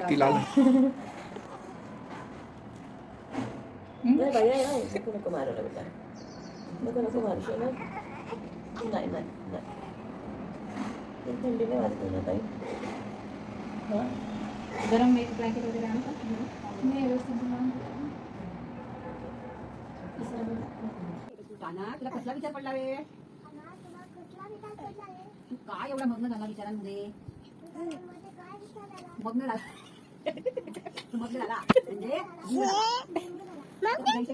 ती लाल नाही बाई आहे नको नको मारायला बेटा नको नको मारू शकत नाही नाही नाही थंडी नाही वाजते ना ताई हां गरम एक ब्लँकेट वगैरे आणता नाही व्यवस्थित तुला कसला विचार पडला रे तू काय एवढा मग्न झाला विचारांमध्ये मग्न झाला मग्न झाला म्हणजे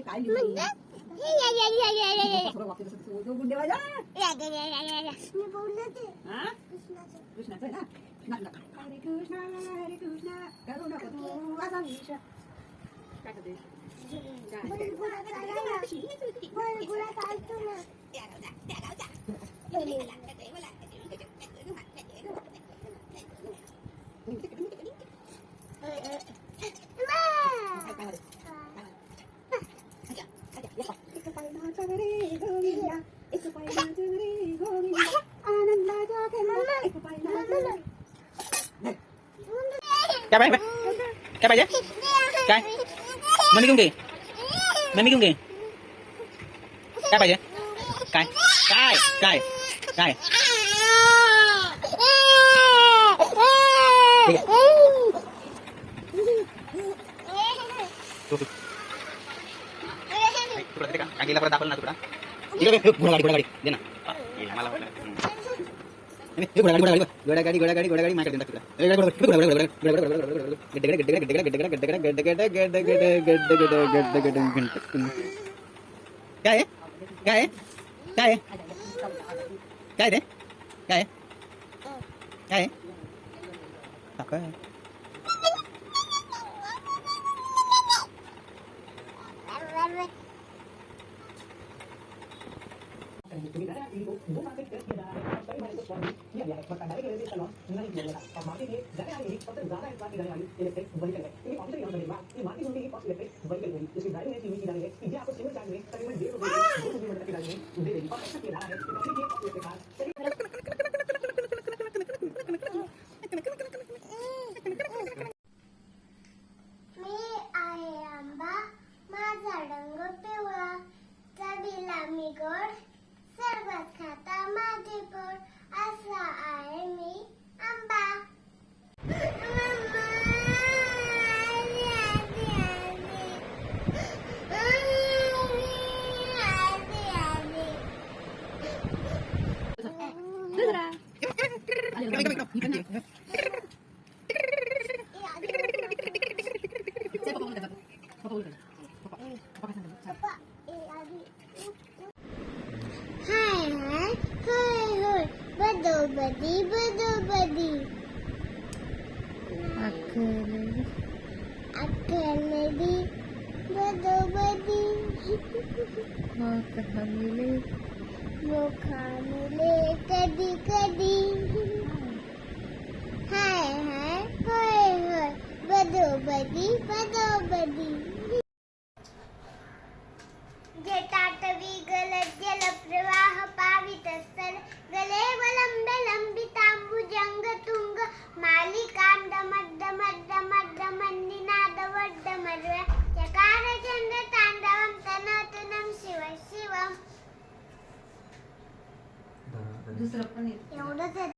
काय लिहिलं कृष्णाचं ना हरे कृष्ण करू नको तू असा विषय काय करते क्या पाहिजे क्या पाहिजे काय मम्मी घेऊन घे मम्मी घेऊन घे काय पाहिजे काय काय काय काय ठीक आहे काकीला परत दाखवलं ना तुला ठीक आहे घोडागाडी दे ना मला घोडागाडी माझ्याकडे काय काय काय काय रे काय काय काय सर्वात खाता माझे पोट असा आहे मी आंबा बदी बदी अक्कल नदी बदो बदी वो कहाँ मिले कदी कदी